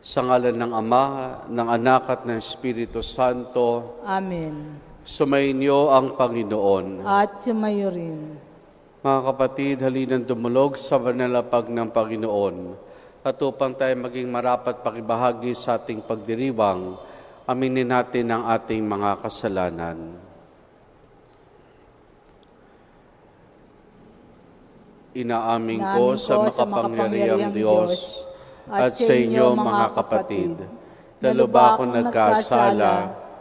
Sa ngalan ng Ama, ng Anak at ng Espiritu Santo. Amen. Sumainyo ang Panginoon. At sumayo rin. Mga kapatid, halinan dumulog sa banalapag ng Panginoon. At upang tayo maging marapat pakibahagi sa ating pagdiriwang, aminin natin ang ating mga kasalanan. Inaamin ko sa makapangyarihang Diyos at sa inyo mga kapatid, lalo ba ako nagkasala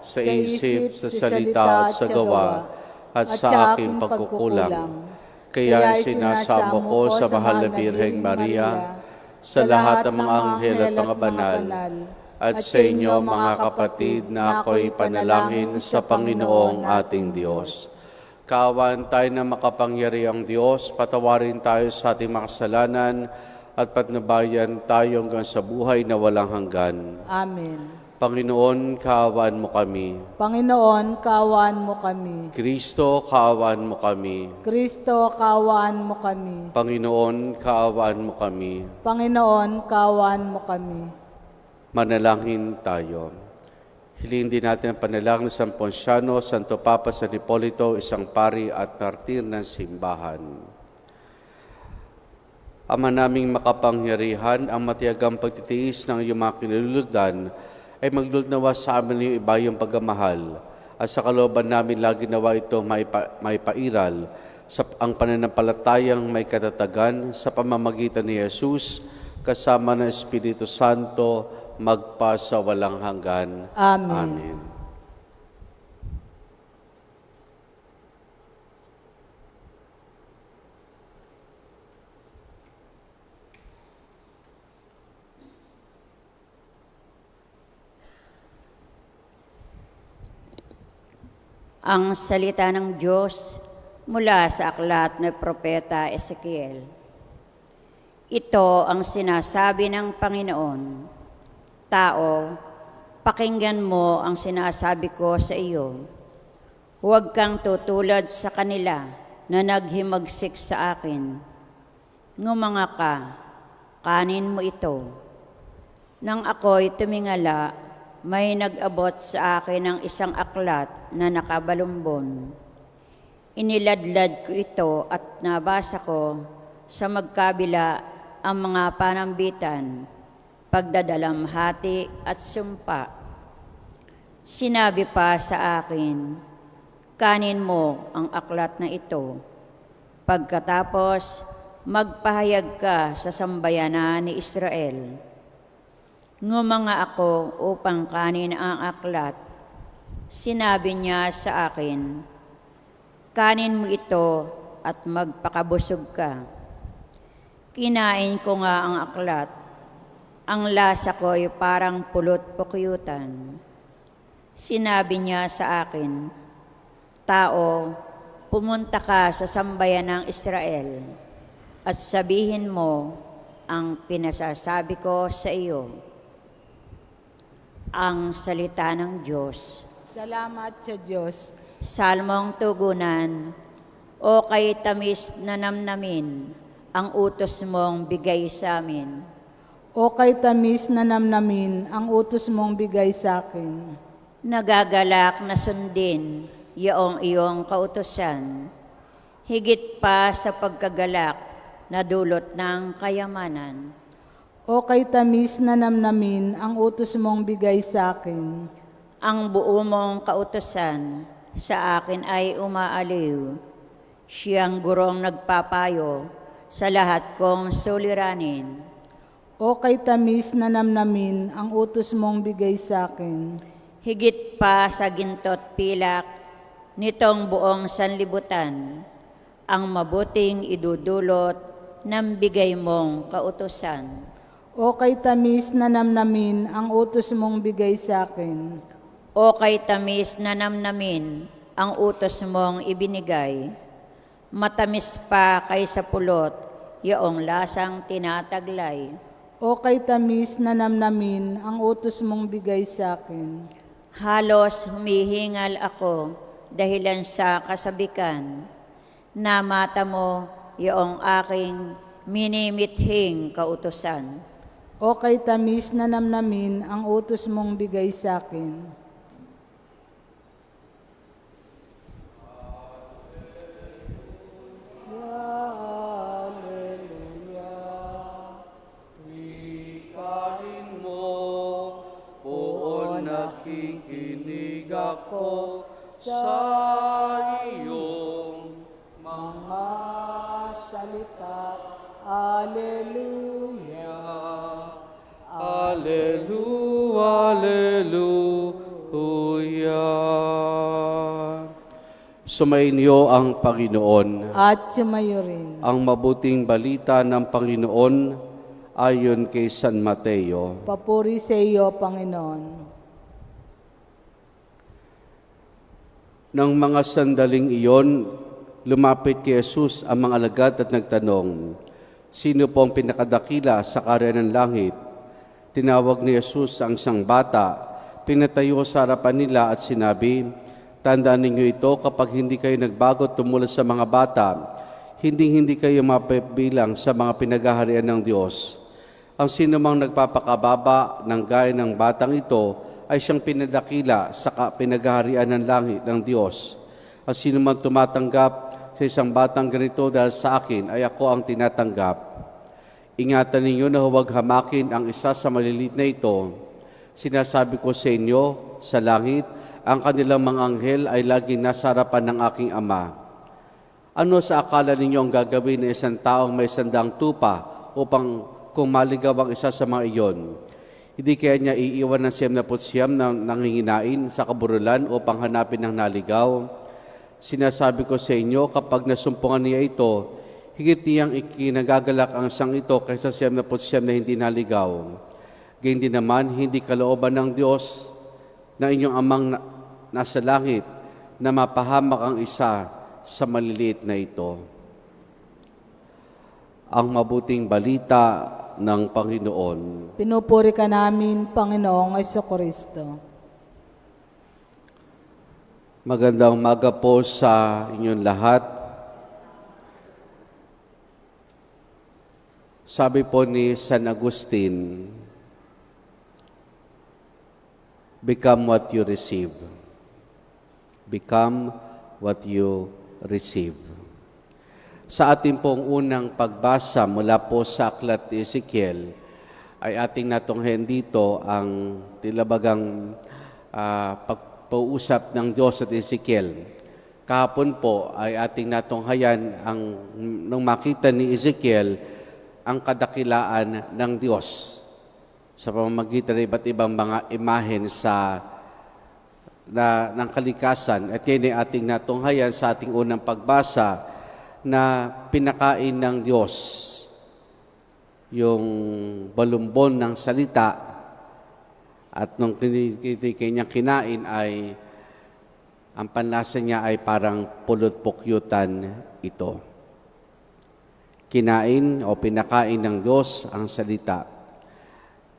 sa isip, sa salita at sa gawa at sa aking pagkukulang. Kaya sinasamo ko sa mahal na Birheng Maria, sa lahat ng mga anghel at mga banal, at sa inyo mga kapatid na ako'y panalangin sa Panginoong ating Diyos. Kaawaan tayo ng makapangyarihang Diyos, patawarin tayo sa ating mga kasalanan at patnubayan tayo hanggang sa buhay na walang hanggan. Amen. Panginoon, kaawaan mo kami. Panginoon, kaawaan mo kami. Kristo, kaawaan mo kami. Kristo, kaawaan mo kami. Panginoon, kaawaan mo kami. Panginoon, kaawaan mo kami. Manalangin tayo. Hilingin din natin ang panalangin ng San Ponciano, Santo Papa San Hipolito, isang pari at martir ng simbahan. Ama naming makapangyarihan, ang matiyagang pagtitiis ng iyong mga kinalulugdan ay maglulnawa sa amin yung iba yung pagmamahal. At sa kalooban namin lagi nawa ito maipairal sa ang pananampalatayang may katatagan sa pamamagitan ni Jesus kasama ng Espiritu Santo magpa sa walang hanggan. Amen. Amen. Ang salita ng Diyos mula sa aklat ng Propeta Ezekiel. Ito ang sinasabi ng Panginoon, Tao, pakinggan mo ang sinasabi ko sa iyo. Huwag kang tutulad sa kanila na naghimagsik sa akin. Ngumanga ka, kanin mo ito. Nang ako'y tumingala, may nag-abot sa akin ng isang aklat na nakabalumbon. Iniladlad ko ito at nabasa ko sa magkabila ang mga panambitan, pagdadalamhati at sumpa. Sinabi pa sa akin, kanin mo ang aklat na ito. Pagkatapos, magpahayag ka sa sambayanan ni Israel. Ngumanga ako upang kanin ang aklat. Sinabi niya sa akin, kanin mo ito at magpakabusog ka. Kinain ko nga ang aklat. Ang lasa ko ay parang pulot-pukyutan. Sinabi niya sa akin, Tao, pumunta ka sa sambayan ng Israel at sabihin mo ang pinasasabi ko sa iyo. Ang salita ng Diyos. Salamat sa Diyos. Salmong tugunan, O kay tamis na namnamin, ang utos mong bigay sa amin. O kay tamis na namnamin, ang utos mong bigay sa akin. Nagagalak na sundin, yaong iyong kautosan, higit pa sa pagkagalak na dulot ng kayamanan. O kay tamis na namnamin, ang utos mong bigay sa akin. Ang buo mong kautosan sa akin ay umaaliw. Siyang gurong nagpapayo sa lahat kong suliranin. O kay tamis na namnamin, ang utos mong bigay sa akin. Higit pa sa gintot pilak nitong buong sanlibutan, ang mabuting idudulot ng bigay mong kautosan. O kay tamis na namnamin, ang utos mong bigay sa akin. O kay tamis na namnamin, ang utos mong ibinigay. Matamis pa kaysa pulot, yaong lasang tinataglay. O kay tamis na namnamin, ang utos mong bigay sa akin. Halos humihingal ako dahilan sa kasabikan. Namata mo yaong aking minimithing kautusan. O kay tamis na namnamin ang utos mong bigay sa akin. Ikain mo, poon nakikinig ako sa iyong Mga salita, Alleluia. Alleluia, Alleluia. Sumainyo ang Panginoon. At sumayo rin. Ang mabuting balita ng Panginoon ayon kay San Mateo. Papuri sa iyo, Panginoon. Nang mga sandaling iyon, lumapit kay Jesus ang mga alagad at nagtanong, "Sino po ang pinakadakila sa karya ng langit?" Tinawag ni Jesus ang isang bata, pinatayo sa harapan nila at sinabi, "Tandaan ninyo ito kapag hindi kayo nagbago tumula sa mga bata, hindi kayo mapabilang sa mga pinagaharian ng Diyos. Ang sinumang nagpapakababa ng gaya ng batang ito ay siyang pinadakila sa pinagaharian ng langit ng Diyos. Ang sinumang tumatanggap sa isang batang ganito dahil sa akin ay ako ang tinatanggap. Ingatan ninyo na huwag hamakin ang isa sa malilit na ito. Sinasabi ko sa inyo, sa langit, ang kanilang mga anghel ay laging nasa harapan ng aking Ama. Ano sa akala ninyo ang gagawin ng isang taong may 100 tupa upang kung maligaw ang isa sa mga iyon? Hindi kaya niya iiwan ng 99 na nanginginain sa kaburulan upang hanapin ang naligaw? Sinasabi ko sa inyo, kapag nasumpungan niya ito, higit niyang ikinagagalak ang isang ito kaysa 99 na hindi naligaw. Gayun din naman, hindi kalooban ng Diyos na inyong amang nasa langit na mapahamak ang isa sa maliliit na ito." Ang mabuting balita ng Panginoon. Pinupuri ka namin, Panginoong Jesucristo. Magandang umaga po sa inyong lahat. Sabi po ni San Agustin, "Become what you receive." Become what you receive. Sa ating pong unang pagbasa mula po sa aklat ni Ezekiel, ay ating natunghayan dito ang tilabagang pagpausap ng Diyos at Ezekiel. Kahapon po ay ating natunghayan nung makita ni Ezekiel ang kadakilaan ng Diyos sa pamamagitan ng iba't ibang mga imahen ng kalikasan. At yan ay ating natunghayan sa ating unang pagbasa na pinakain ng Diyos yung balumbon ng salita at nung kanyang kinain ay ang panlasa niya ay parang pulot-pukyutan ito. Kinain o pinakain ng Diyos ang salita.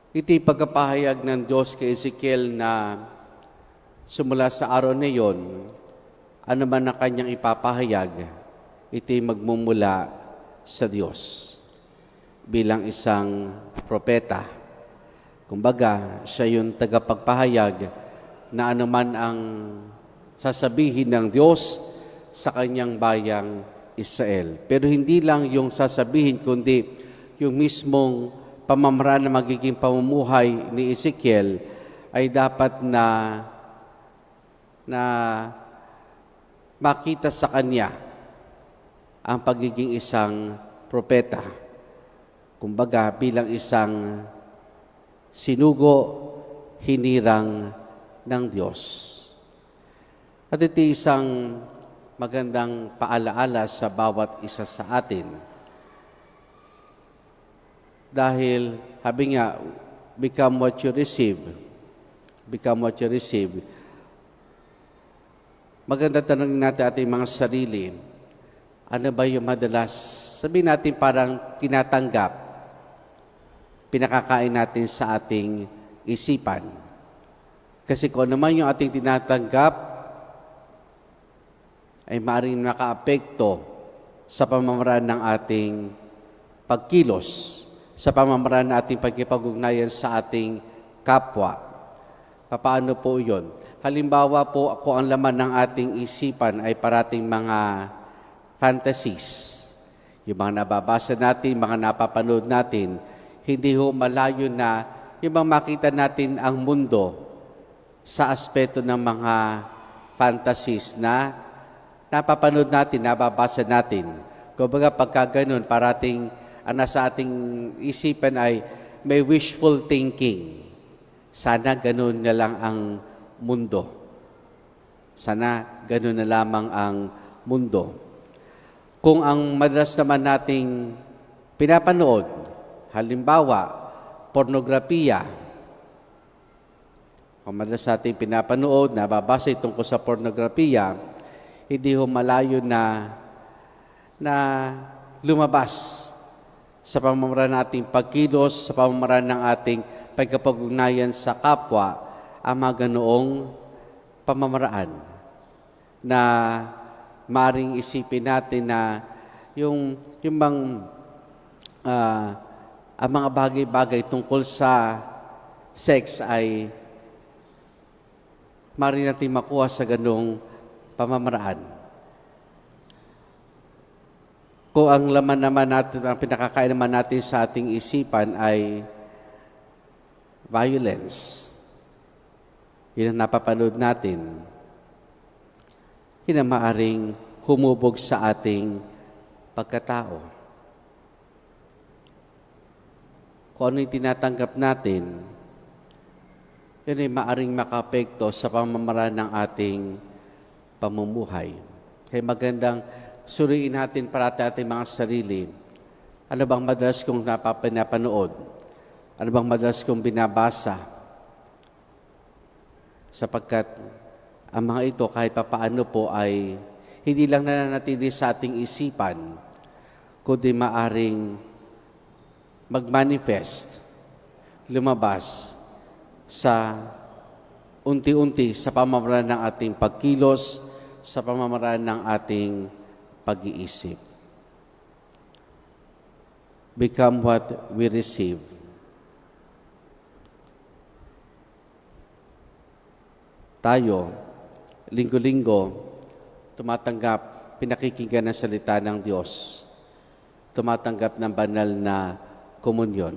Ito'y pagkapahayag ng Diyos kay Ezekiel na sumula sa araw na iyon, ano man ang kanyang ipapahayag, ito'y magmumula sa Diyos bilang isang propeta. Kumbaga, siya yung tagapagpahayag na anuman ang sasabihin ng Diyos sa kanyang bayang Israel. Pero hindi lang yung sasabihin, kundi yung mismong pamamaraan na magiging pamumuhay ni Ezekiel ay dapat na makita sa kanya ang pagiging isang propeta. Kumbaga, bilang isang sinugo, hinirang ng Diyos. At ito isang magandang paalaala sa bawat isa sa atin. Dahil, sabi nga, become what you receive. Become what you receive. Maganda tanongin natin ating mga sarili. Ano ba yung madalas, sabihin natin parang tinatanggap, pinakakain natin sa ating isipan. Kasi kung naman yung ating tinatanggap, ay maaaring nakaapekto sa pamamaraan ng ating pagkilos sa pamamaraan ng ating pagkipag-ugnayan sa ating kapwa. Paano po yun? Halimbawa po, kung ang laman ng ating isipan ay parating mga fantasies, yung mga nababasa natin, mga napapanood natin, hindi ho malayo na yung mga makita natin ang mundo sa aspeto ng mga fantasies na napapanood natin, nababasa natin. Kumbaga pagka ganun, parating ang nasa ating isipan ay may wishful thinking. Sana ganun na lang ang mundo. Sana ganun na lamang ang mundo. Kung ang madalas naman nating pinapanood, halimbawa, pornografiya, kung madalas nating pinapanood, nababasa tungkol sa pornografiya, hindi ho malayo na lumabas sa pamamaraan nating pagkilos, sa pamamaraan ng ating pagkapag-ugnayan sa kapwa, ang mga ganoong pamamaraan na maring isipin natin na yung ang mga bagay-bagay tungkol sa sex ay maring natin makuha sa ganong pamamaraan. Kung ang laman naman natin, ang pinakakain naman natin sa ating isipan ay violence, yun ang napapanood natin, yun ang maaring humubog sa ating pagkatao. Kung ano yung tinatanggap natin, yun ay maaring makaapekto sa pamamaraan ng ating pamumuhay. Kaya magandang suriin natin parati ating mga sarili. Ano bang madalas kong napapanood? Ano bang madalas kong binabasa? Sapagkat ang mga ito kahit papaano po ay hindi lang nananatili sa ating isipan, kundi maaring mag-manifest, lumabas sa unti-unti sa pamamaraan ng ating pagkilos, sa pamamaraan ng ating pag-iisip. Become what we receive. Tayo, linggo-linggo, tumatanggap, pinakikinggan ng salita ng Diyos, tumatanggap ng banal na komunyon.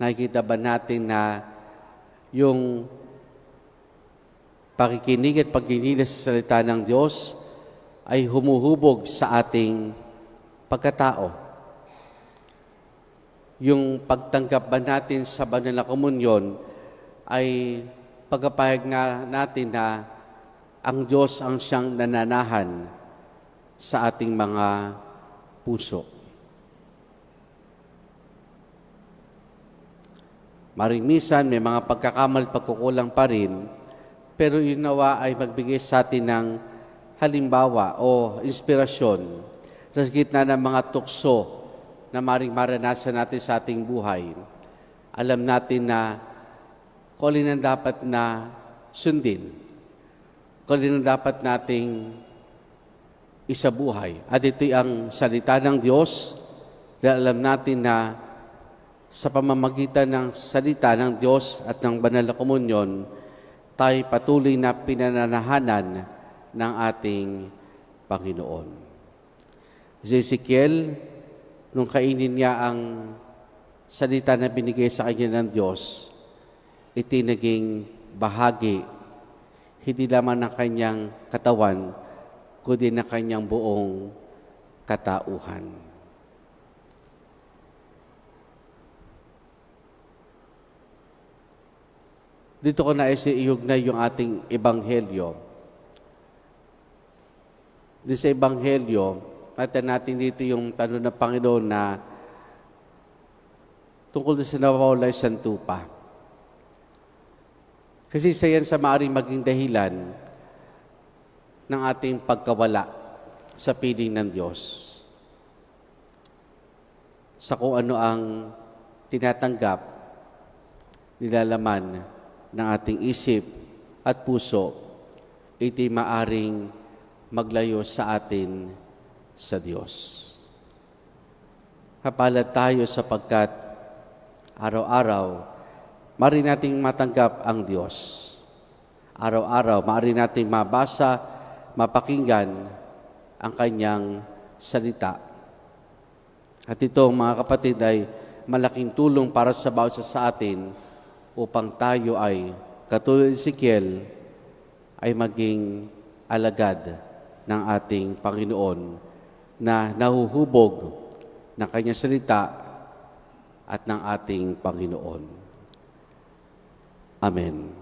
Nakikita ba natin na yung pakikinig at pagkinilas sa salita ng Diyos ay humuhubog sa ating pagkatao? Yung pagtanggap ba natin sa banal na komunyon ay pagpapahayag natin na ang Diyos ang siyang nananahan sa ating mga puso. Maring minsan may mga pagkakamali, pagkukulang pa rin, pero yun nawa ay magbigay sa atin ng halimbawa o inspirasyon sa gitna ng mga tukso na maring maranasan natin sa ating buhay. Alam natin na kung alin ang dapat na sundin, kung alin ang dapat nating isabuhay. At ito'y ang salita ng Diyos, dahil alam natin na sa pamamagitan ng salita ng Diyos at ng banal na komunyon, tayo patuloy na pinananahanan ng ating Panginoon. Si Ezekiel, nung kainin niya ang salita na binigay sa kanya ng Diyos, iti naging bahagi, hindi lamang ng kanyang katawan, kundi ng kanyang buong katauhan. Dito ko nais iugnay yung ating ebanghelyo. Dito sa ebanghelyo, natin dito yung tanong ng Panginoon na tungkol sa nawawalay santupa. Kasi isa yan sa maaaring maging dahilan ng ating pagkawala sa piling ng Diyos. Sa kung ano ang tinatanggap, nilalaman ng ating isip at puso, iti maaring maglayo sa atin sa Diyos. Kapalad tayo sapagkat araw-araw maaari nating matanggap ang Diyos. Araw-araw maaari nating mabasa, mapakinggan ang Kanyang salita. At ito, mga kapatid, ay malaking tulong para sa bawat isa sa atin upang tayo ay, katulad ni Ezekiel, ay maging alagad ng ating Panginoon na nahuhubog ng Kanyang salita at ng ating Panginoon. Amen.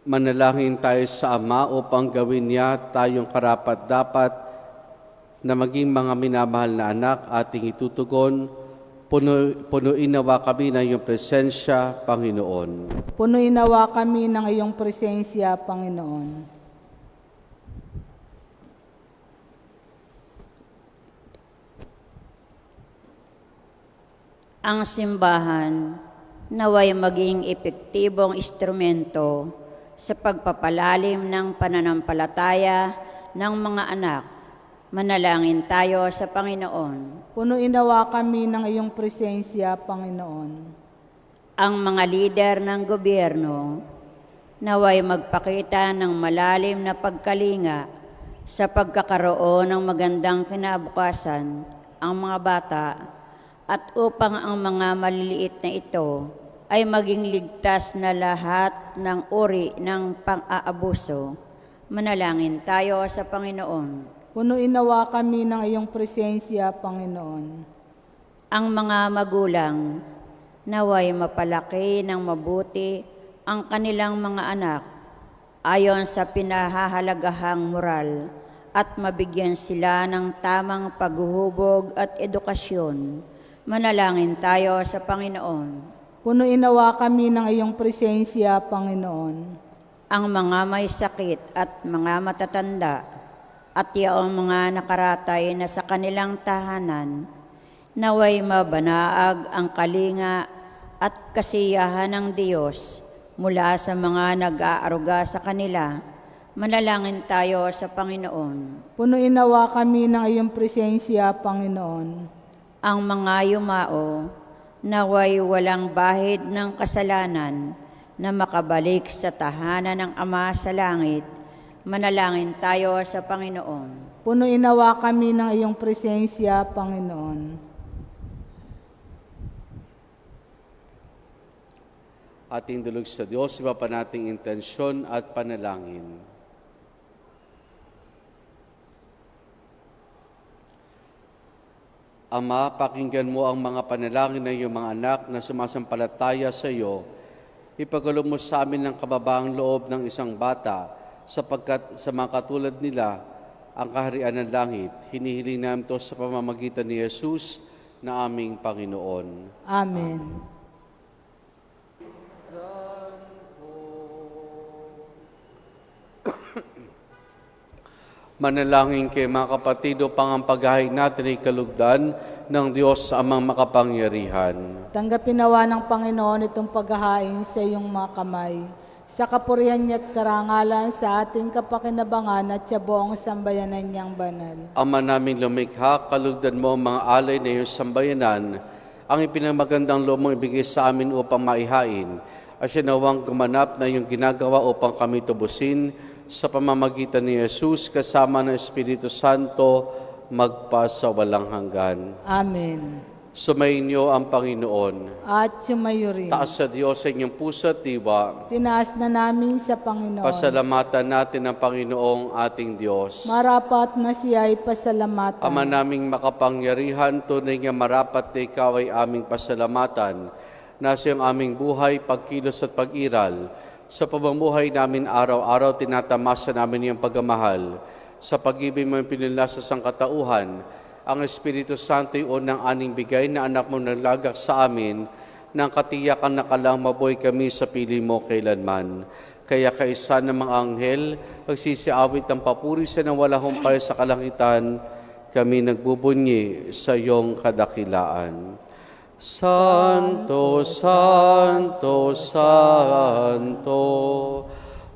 Manalangin tayo sa Ama upang gawin niya tayong karapat-dapat na maging mga minamahal na anak ating itutugon. Punuin nawa kami ng iyong presensya, Panginoon. Punuin nawa kami ng iyong presensya, Panginoon. Ang simbahan naway maging epektibong instrumento sa pagpapalalim ng pananampalataya ng mga anak. Manalangin tayo sa Panginoon. Punuin nawa kami ng iyong presensya, Panginoon. Ang mga lider ng gobyerno naway magpakita ng malalim na pagkalinga sa pagkakaroon ng magandang kinabukasan ang mga bata at upang ang mga maliliit na ito ay maging ligtas na lahat ng uri ng pang-aabuso. Manalangin tayo sa Panginoon. Punuin nawa kami ng iyong presensya, Panginoon. Ang mga magulang naway mapalaki ng mabuti ang kanilang mga anak ayon sa pinahahalagahang moral at mabigyan sila ng tamang paghuhubog at edukasyon. Manalangin tayo sa Panginoon. Punuin nawa kami ng iyong presensya, Panginoon. Ang mga may sakit at mga matatanda at yaong mga nakaratay na sa kanilang tahanan, naway mabanaag ang kalinga at kasiyahan ng Diyos mula sa mga nag-aaruga sa kanila. Manalangin tayo sa Panginoon. Punuin nawa kami ng iyong presensya, Panginoon. Ang mga yumao, naway walang bahid ng kasalanan na makabalik sa tahanan ng Ama sa langit. Manalangin tayo sa Panginoon. Punuin nawa kami ng iyong presensya, Panginoon. Ating dulog sa Diyos, iba pa nating intensyon at panalangin. Ama, pakinggan mo ang mga panalangin ng iyong mga anak na sumasampalataya sa iyo. Ipagkaloob mo sa amin ng kababaang loob ng isang bata, sapagkat sa mga katulad nila, ang kaharian ng langit. Hinihiling namin ito sa pamamagitan ni Jesus na aming Panginoon. Amen. Manalangin kay mga kapatid upang ang paghahain natin ay kalugdan ng Diyos amang makapangyarihan. Tanggapin nawa ng Panginoon itong paghahain sa iyong mga kamay, sa kapurihan niya at karangalan sa ating kapakinabangan at sa buong sambayanan niyang banal. Ama naming lumikha, kalugdan mo ang mga alay na iyong sambayanan, ang ipinamagandang loob mong ibigay sa amin upang maihain, at siya nawang gumanap na iyong ginagawa upang kami tubusin, sa pamamagitan ni Jesus kasama ng Espiritu Santo magpasawalang hanggan. Amen. Sumainyo ang Panginoon. At sumayo rin. Taas sa Diyos sa inyong puso at diwa. Tinaas na namin sa Panginoon. Pasalamatan natin ang Panginoong ating Diyos. Marapat na siya ay pasalamatan. Ama naming makapangyarihan, tunay nga marapat na ikaw ay aming pasalamatan. Nasa iyong aming buhay, pagkilos at pag-iral. Sa pamumuhay namin araw-araw, tinatamasa namin iyong pagmamahal. Sa pag-ibig mo yung pinunla sa sangkatauhan, ang Espiritu Santo ay unang aning bigay na anak mo naglagak sa amin, ng katiyakan na kalang mabuhay kami sa pili mo kailanman. Kaya kaisa ng mga anghel, magsisiawit ng papuri sa nang wala humpay sa kalangitan, kami nagbubunyi sa iyong kadakilaan. Santo, Santo, Santo,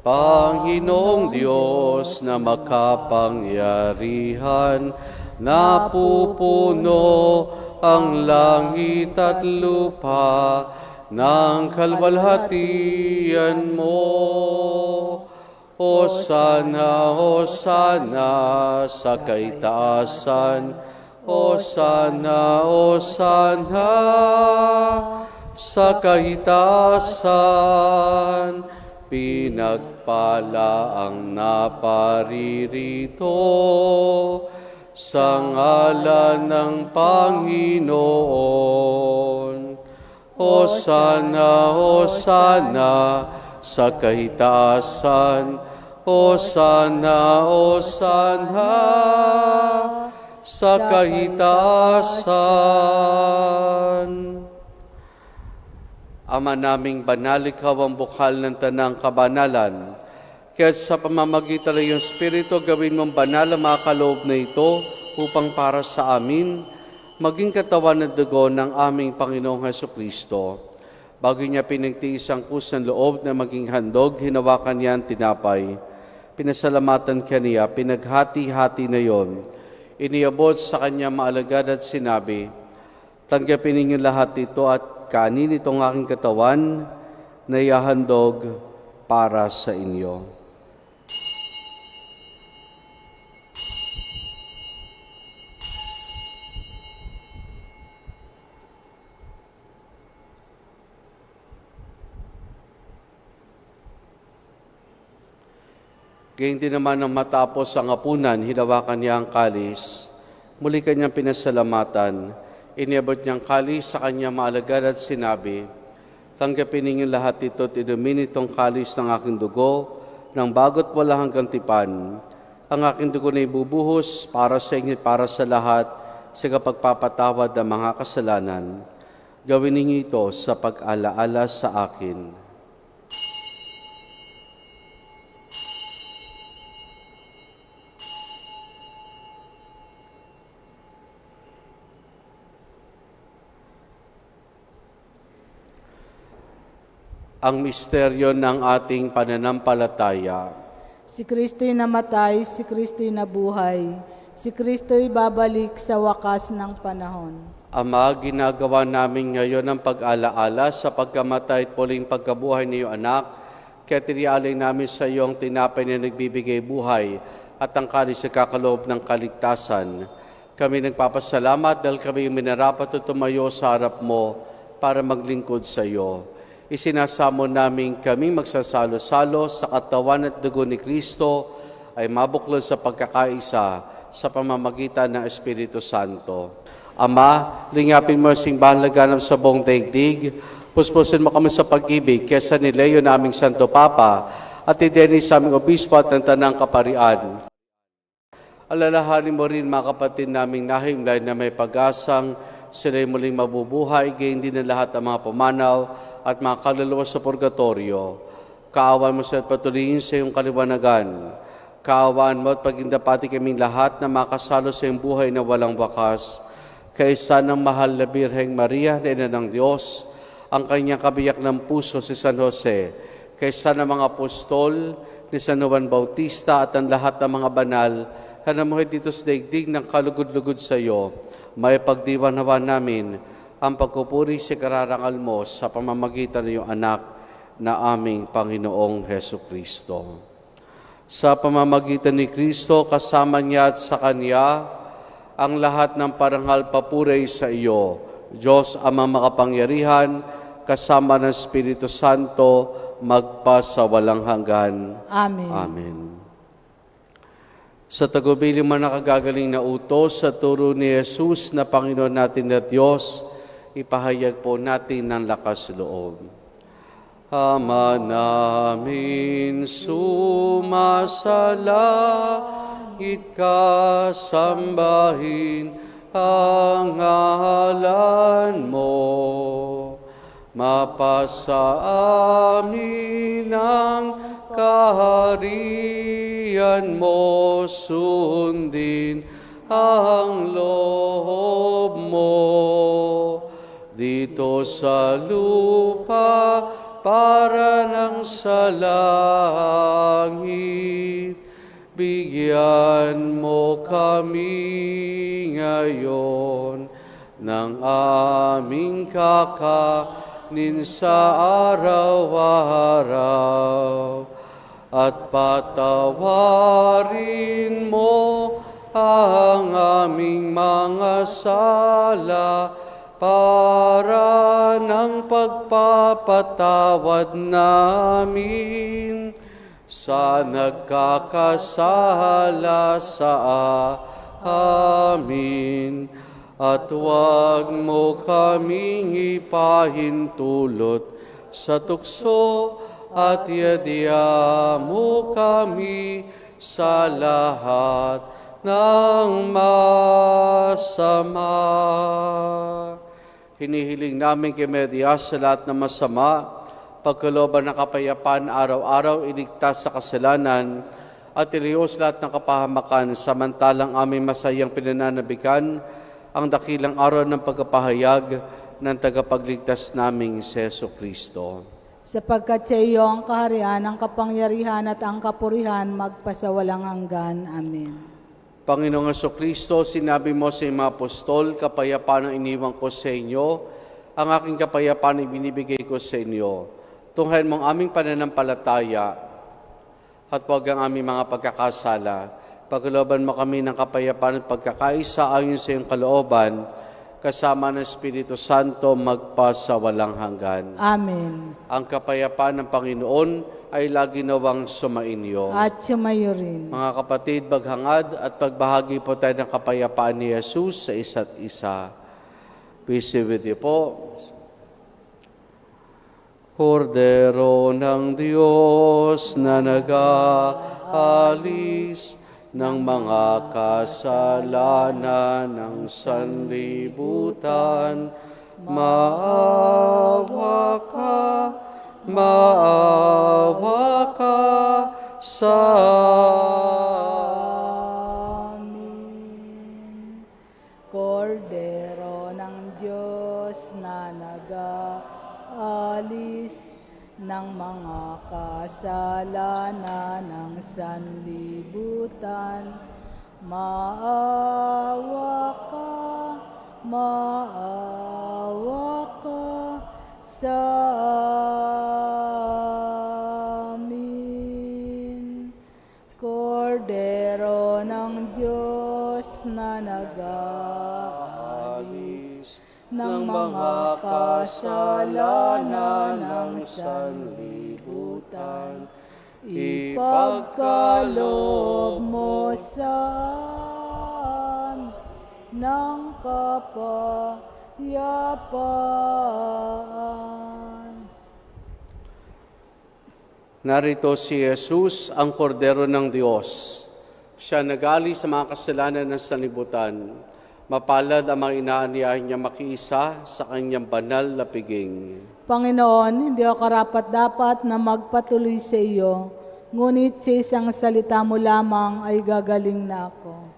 Panginoong Diyos na makapangyarihan, napupuno ang langit at lupa ng kalwalhatian mo. Hosana, Hosana sa kaitaasan, Hosana, Hosana sa kaitaasan. Pinagpala ang naparirito sa ngalan ng Panginoon. Hosana, Hosana sa kaitaasan, Hosana, Hosana sa kaitaasan. Ama naming banal, ikaw ang bukal ng tanang kabanalan. Kaya sa pamamagitan ng iyong Espiritu, gawin mong banal ang mga kaloob na ito upang para sa amin, maging katawan at dugo ng aming Panginoong Hesukristo. Bago niya pinagtiis ang kusang loob na maging handog, hinawakan niya ang tinapay. Pinasalamatan kaniya, pinaghati-hati na yon. Iniabot sa kanya maalagad at sinabi, tanggapin ninyo lahat ito at kanin itong aking katawan na ihahandog para sa inyo. Gayun din naman nang matapos ang hapunan, hinawakan niya ang kalis. Muli kanyang pinasalamatan. Iniabot niyang kalis sa kanyang maalagad at sinabi, tanggapin ninyo lahat ito at inumin itong kalis ng aking dugo, ng bago't wala hanggang tipan. Ang aking dugo na ibubuhos para sa inyo at para sa lahat sa kapagpapatawad ng mga kasalanan. Gawin ninyo ito sa pag-alaala sa akin. Ang misteryo ng ating pananampalataya. Si Kristo'y namatay, si Kristo'y nabuhay, si Kristo'y babalik sa wakas ng panahon. Ama, ginagawa namin ngayon ang pag-alaala sa pagkamatay at muling pagkabuhay ni iyong anak, kaya tinialay namin sa iyo ang tinapay na nagbibigay buhay at ang kalis sa kakaloob ng kaligtasan. Kami nagpapasalamat dahil kami minarapat at tumayo sa harap mo para maglingkod sa iyo. Isinasamo namin kami magsasalo-salo sa katawan at dugo ni Kristo ay mabuklod sa pagkakaisa sa pamamagitan ng Espiritu Santo. Ama, lingapin mo ang simbahan laganap sa buong daigdig, puspusin mo kami sa pag-ibig kesa ni Leo naming Santo Papa at i-Dennis sa aming obispo at ng tanang kaparian. Alalahanin mo rin mga kapatid naming nahimlay na may pag-asang sila'y muling mabubuhay, gayon din ang lahat ng mga pumanaw at mga kaluluwa sa purgatorio. Kaawaan mo sa patuloyin sa iyong kaliwanagan. Kaawaan mo at pagindapati kaming lahat na makasalo sa iyong buhay na walang wakas. Kaisa ng mahal na Birheng Maria, na Ina ng Diyos, ang kanyang kabiyak ng puso si San Jose, kaisa ng mga apostol ni San Juan Bautista at ang lahat ng mga banal na namuhay dito sa daigdig ng kalugod-lugod sa iyo, may pagdiwanawan namin ang pagpupuri sa kararangal mo sa pamamagitan ng iyong anak na aming Panginoong Hesukristo. Sa pamamagitan ni Kristo, kasama niya at sa Kanya, ang lahat ng parangal papuri sa iyo, Diyos Ama makapangyarihan, kasama ng Espiritu Santo, magpa sa walang hanggan. Amen. Amen. Sa tagubilin man nakagagaling na utos sa turo ni Jesus na Panginoon natin at Diyos, ipahayag po natin ng lakas loob. Ama namin, sumasalangit ka, sambahin ang ngalan mo. Mapasa amin ang kaharian mo, sundin ang loob mo. dito sa lupa para ng sa langit. Bigyan mo kami ngayon ng aming kakanin sa araw-araw, at patawarin mo ang aming mga sala para ng pagpapatawad namin sa nagkakasala sa amin. At huwag mo kaming ipahintulot sa tukso, at yadya mo kami sa lahat ng masama. Hinihiling namin kay Medias sa lahat ng masama, pagkalooban ng kapayapaan araw-araw, iligtas sa kasalanan, at ilihos lahat ng kapahamakan, samantalang aming masayang pinananabikan ang dakilang araw ng pagpapahayag ng tagapagligtas naming si Jesucristo. Sapagkat sa iyo ang kaharian, ang kapangyarihan at ang kapurihan magpasawalang hanggan. Amen. Panginoong Jesucristo, sinabi mo sa mga apostol, kapayapaan ang iniwan ko sa inyo, ang aking kapayapaan ibinibigay ko sa inyo. Tunghayan mo ang aming pananampalataya at huwag ang aming mga pagkakasala. Pagkalooban mo kami ng kapayapaan at pagkakaisa ayon sa iyong kalooban, kasama ng Espiritu Santo magpasawalang hanggan. Amen. Ang kapayapaan ng Panginoon ay lagi nawang sumainyo. At sumayo rin. Mga kapatid, baghangad at pagbahagi po tayo ng kapayapaan ni Jesus sa isa't isa. Peace be with you po. Kordero ng Diyos na nag-aalis ng mga kasalanan ng sanlibutan, maawa ka sa amin. Kordero ng Diyos na nag-aalis ng mga kasalanan ng sanlibutan, maawa ka sa amin. Kordero ng Diyos na nag-aalis ng mga kasalanan ng sanlibutan, ipagkaloob mo sa amin ng kapayapaan. Narito si Jesus, ang Kordero ng Diyos. Siya nag-aalis sa mga kasalanan ng sanlibutan. Mapalad ang mga inaaniyahin niya makiisa sa kanyang banal na piging. Panginoon, hindi ako karapat-dapat na magpatuloy sa iyo, ngunit sa isang salita mo lamang ay gagaling na ako.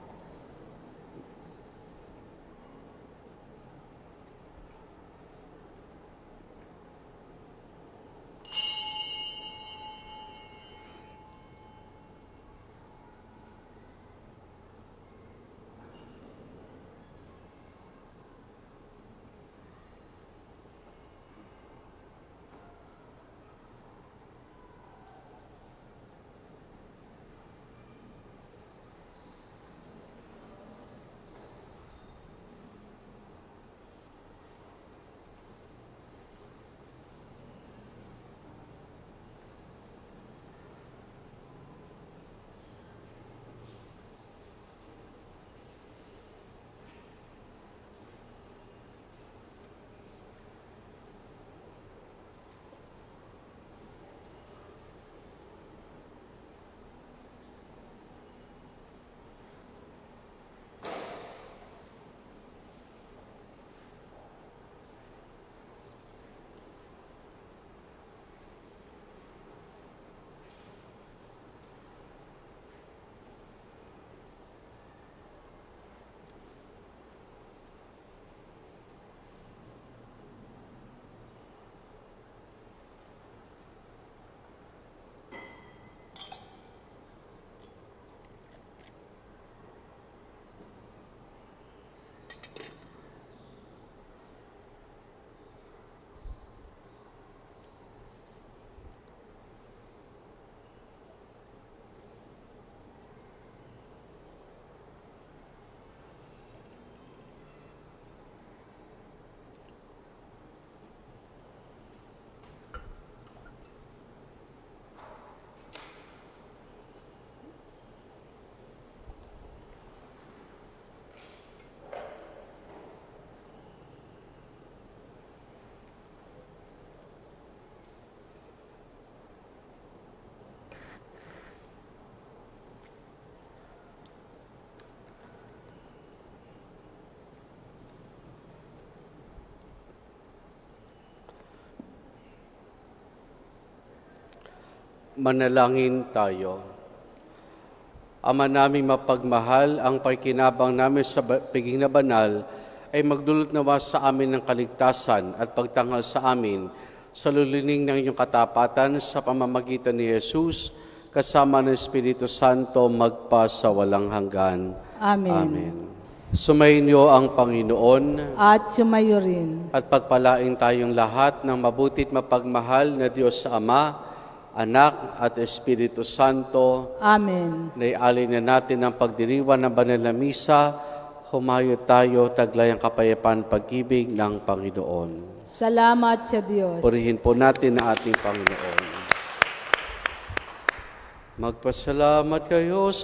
Manalangin tayo. Ama naming mapagmahal, ang pakikinabang namin sa piging na banal ay magdulot nawa sa amin ng kaligtasan at pagtanghal sa amin sa luluning ng iyong katapatan sa pamamagitan ni Jesus kasama ng Espiritu Santo magpa sa walang hanggan. Amen. Amen. Sumainyo ang Panginoon At sumayo rin. at pagpalain tayong lahat ng mabutit mapagmahal na Diyos sa Ama, Anak at Espiritu Santo. Amen. Naialay na natin ang pagdiriwang ng banal na misa. Humayo tayo, taglay ang kapayapaan pag-ibig ng Panginoon. Salamat sa Diyos. Purihin po natin ang ating Panginoon. Magpasalamat kayo